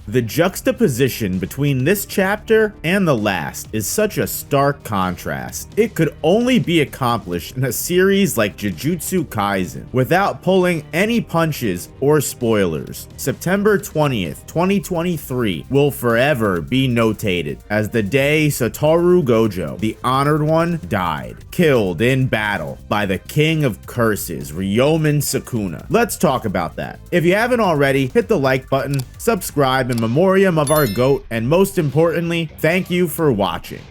The juxtaposition between this chapter and the last is such a stark contrast. It could only be accomplished in a series like Jujutsu Kaisen without pulling any punches or spoilers. September 20th, 2023 will forever be notated as the day Satoru Gojo, the Honored One, died, killed in battle by the King of Curses, Ryomen Sukuna. Let's talk about that. If you haven't already, hit the like button, subscribe in memoriam of our GOAT, and most importantly, thank you for watching.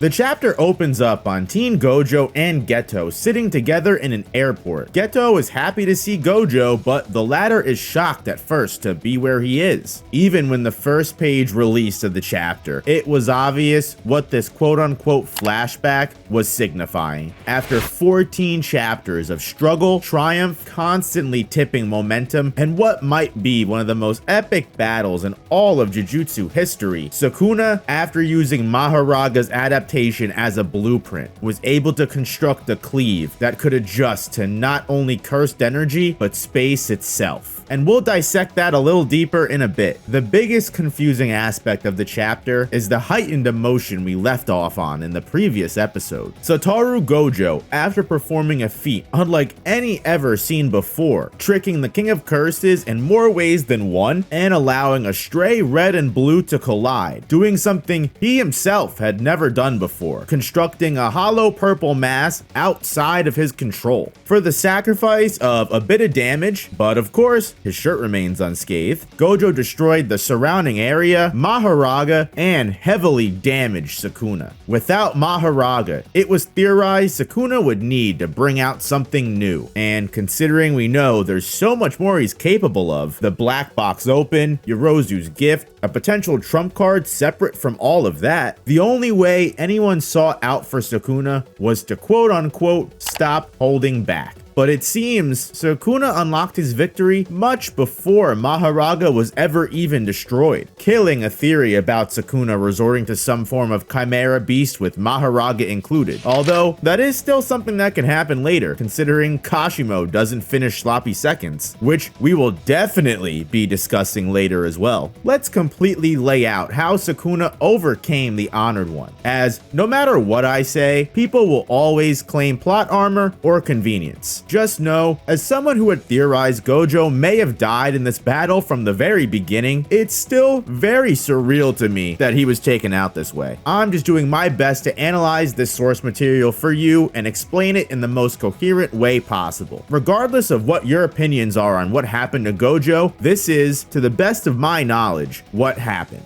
The chapter opens up on Teen Gojo and Geto sitting together in an airport. Geto is happy to see Gojo, but the latter is shocked at first to be where he is. Even when the first page released of the chapter, it was obvious what this quote-unquote flashback was signifying. After 14 chapters of struggle, triumph, constantly tipping momentum, and what might be one of the most epic battles in all of Jujutsu history, Sukuna, after using Mahoraga's adaptation as a blueprint, was able to construct a cleave that could adjust to not only cursed energy, but space itself. And we'll dissect that a little deeper in a bit. The biggest confusing aspect of the chapter is the heightened emotion we left off on in the previous episode. Satoru Gojo, after performing a feat unlike any ever seen before, tricking the King of Curses in more ways than one, and allowing a stray red and blue to collide, doing something he himself had never done before, constructing a hollow purple mass outside of his control. For the sacrifice of a bit of damage, but of course, his shirt remains unscathed, Gojo destroyed the surrounding area, Mahoraga, and heavily damaged Sukuna. Without Mahoraga, it was theorized Sukuna would need to bring out something new, and considering we know there's so much more he's capable of, the black box open, Yorozu's gift, a potential trump card separate from all of that, the only way anyone saw out for Sukuna was to quote-unquote stop holding back. But it seems Sukuna unlocked his victory much before Mahoraga was ever even destroyed, killing a theory about Sukuna resorting to some form of chimera beast with Mahoraga included. Although, that is still something that can happen later, considering Kashimo doesn't finish sloppy seconds, which we will definitely be discussing later as well. Let's completely lay out how Sukuna overcame the Honored One, as no matter what I say, people will always claim plot armor or convenience. Just know, as someone who had theorized Gojo may have died in this battle from the very beginning, it's still very surreal to me that he was taken out this way. I'm just doing my best to analyze this source material for you and explain it in the most coherent way possible. Regardless of what your opinions are on what happened to Gojo, this is, to the best of my knowledge, what happened.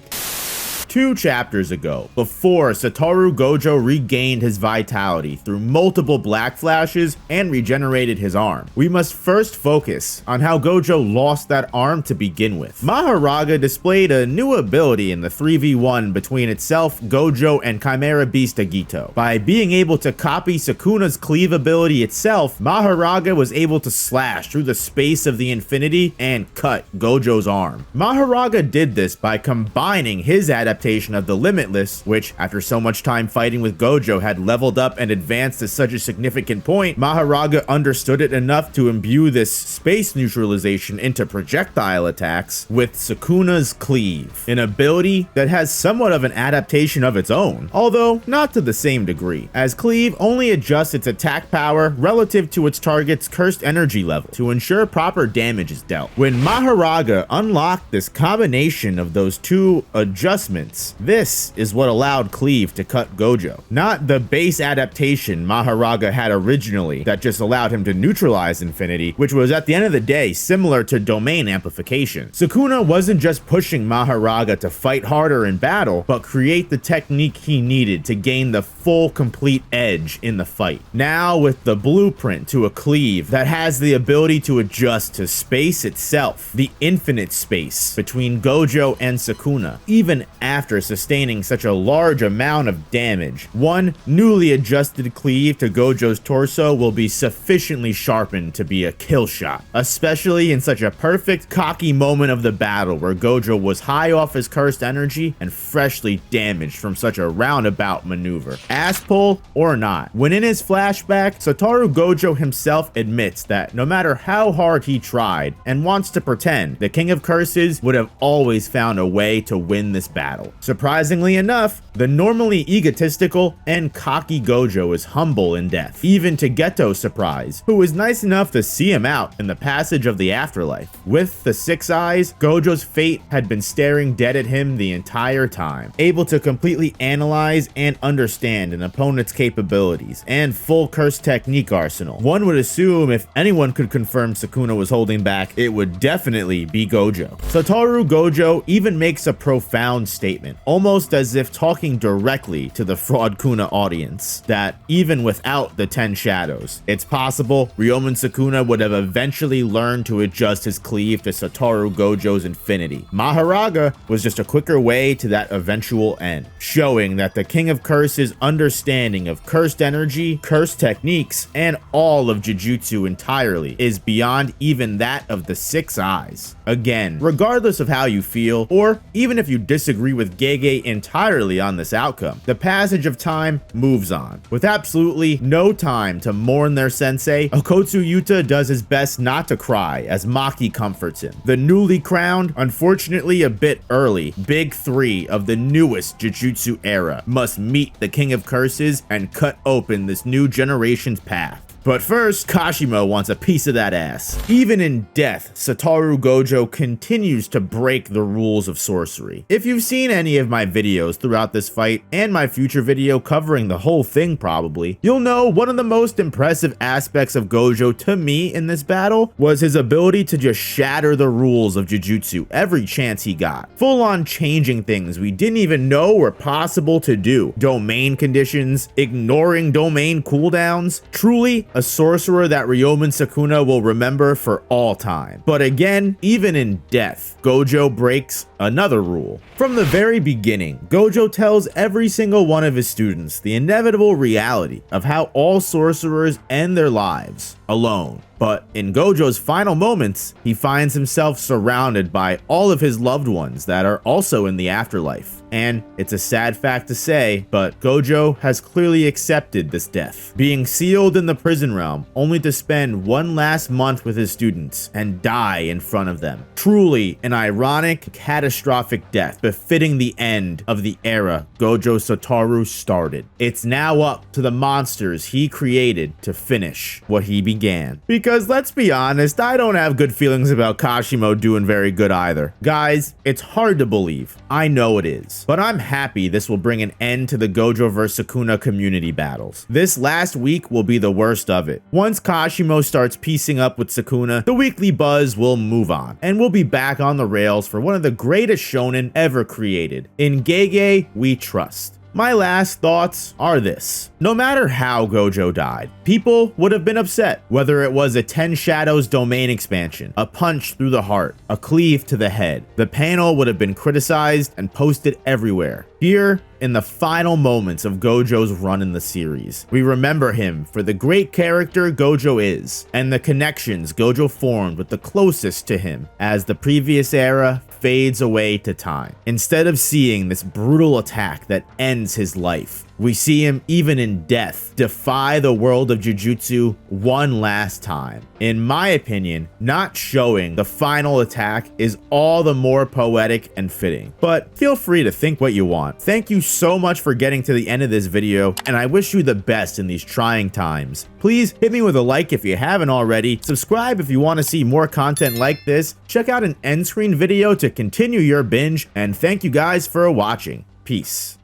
2 chapters ago, before Satoru Gojo regained his vitality through multiple black flashes and regenerated his arm, we must first focus on how Gojo lost that arm to begin with. Mahoraga displayed a new ability in the 3v1 between itself, Gojo, and Chimera Beast Agito. By being able to copy Sukuna's cleave ability itself, Mahoraga was able to slash through the space of the infinity and cut Gojo's arm. Mahoraga did this by combining his adaptation of the Limitless, which after so much time fighting with Gojo had leveled up and advanced to such a significant point. Mahoraga understood it enough to imbue this space neutralization into projectile attacks with Sukuna's cleave, an ability that has somewhat of an adaptation of its own, although not to the same degree, as cleave only adjusts its attack power relative to its target's cursed energy level to ensure proper damage is dealt. When Mahoraga unlocked this combination of those two adjustments, this is what allowed cleave to cut Gojo, not the base adaptation Mahoraga had originally that just allowed him to neutralize infinity, which was at the end of the day similar to domain amplification. Sukuna wasn't just pushing Mahoraga to fight harder in battle, but create the technique he needed to gain the full complete edge in the fight. Now with the blueprint to a cleave that has the ability to adjust to space itself, the infinite space between Gojo and Sukuna, even after after sustaining such a large amount of damage, one newly adjusted cleave to Gojo's torso will be sufficiently sharpened to be a kill shot, especially in such a perfect cocky moment of the battle where Gojo was high off his cursed energy and freshly damaged from such a roundabout maneuver. Ass pull or not, when in his flashback, Satoru Gojo himself admits that no matter how hard he tried and wants to pretend, the King of Curses would have always found a way to win this battle. Surprisingly enough, the normally egotistical and cocky Gojo is humble in death, even to Geto's surprise, who was nice enough to see him out in the passage of the afterlife. With the 6 eyes, Gojo's fate had been staring dead at him the entire time, able to completely analyze and understand an opponent's capabilities and full curse technique arsenal. One would assume if anyone could confirm Sukuna was holding back, it would definitely be Gojo. Satoru Gojo even makes a profound statement, almost as if talking directly to the Fraud Kuna audience, that even without the 10 shadows, it's possible Ryomen Sukuna would have eventually learned to adjust his cleave to Satoru Gojo's infinity. Mahoraga was just a quicker way to that eventual end, showing that the King of Curses' understanding of cursed energy, cursed techniques, and all of Jujutsu entirely is beyond even that of the 6 eyes. Again, regardless of how you feel, or even if you disagree with Gege entirely on this outcome, the passage of time moves on. With absolutely no time to mourn their sensei, Okotsu Yuta does his best not to cry as Maki comforts him. The newly crowned, unfortunately a bit early, Big 3 of the newest Jujutsu era must meet the King of Curses and cut open this new generation's path. But first, Kashimo wants a piece of that ass. Even in death, Satoru Gojo continues to break the rules of sorcery. If you've seen any of my videos throughout this fight, and my future video covering the whole thing probably, you'll know one of the most impressive aspects of Gojo to me in this battle was his ability to just shatter the rules of Jujutsu every chance he got. Full on changing things we didn't even know were possible to do. Domain conditions, ignoring domain cooldowns, truly a sorcerer that Ryomen Sukuna will remember for all time. But again, even in death, Gojo breaks another rule. From the very beginning, Gojo tells every single one of his students the inevitable reality of how all sorcerers end their lives alone. But in Gojo's final moments, he finds himself surrounded by all of his loved ones that are also in the afterlife. And it's a sad fact to say, but Gojo has clearly accepted this death, being sealed in the prison realm only to spend one last month with his students and die in front of them. Truly an ironic, catastrophic death befitting the end of the era Gojo Satoru started. It's now up to the monsters he created to finish what he began. Because let's be honest, I don't have good feelings about Kashimo doing very good either. Guys, it's hard to believe. I know it is. But I'm happy this will bring an end to the Gojo vs Sukuna community battles. This last week will be the worst of it. Once Kashimo starts piecing up with Sukuna, the weekly buzz will move on, and we'll be back on the rails for one of the greatest shonen ever created. In Gege, we trust. My last thoughts are this. No matter how Gojo died, people would have been upset, whether it was a 10 Shadows domain expansion, a punch through the heart, a cleave to the head. The panel would have been criticized and posted everywhere. Here, in the final moments of Gojo's run in the series, we remember him for the great character Gojo is, and the connections Gojo formed with the closest to him as the previous era fades away to time. Instead of seeing this brutal attack that ends his life, we see him, even in death, defy the world of Jujutsu one last time. In my opinion, not showing the final attack is all the more poetic and fitting. But feel free to think what you want. Thank you so much for getting to the end of this video, and I wish you the best in these trying times. Please hit me with a like if you haven't already, subscribe if you want to see more content like this, check out an end screen video to continue your binge, and thank you guys for watching. Peace.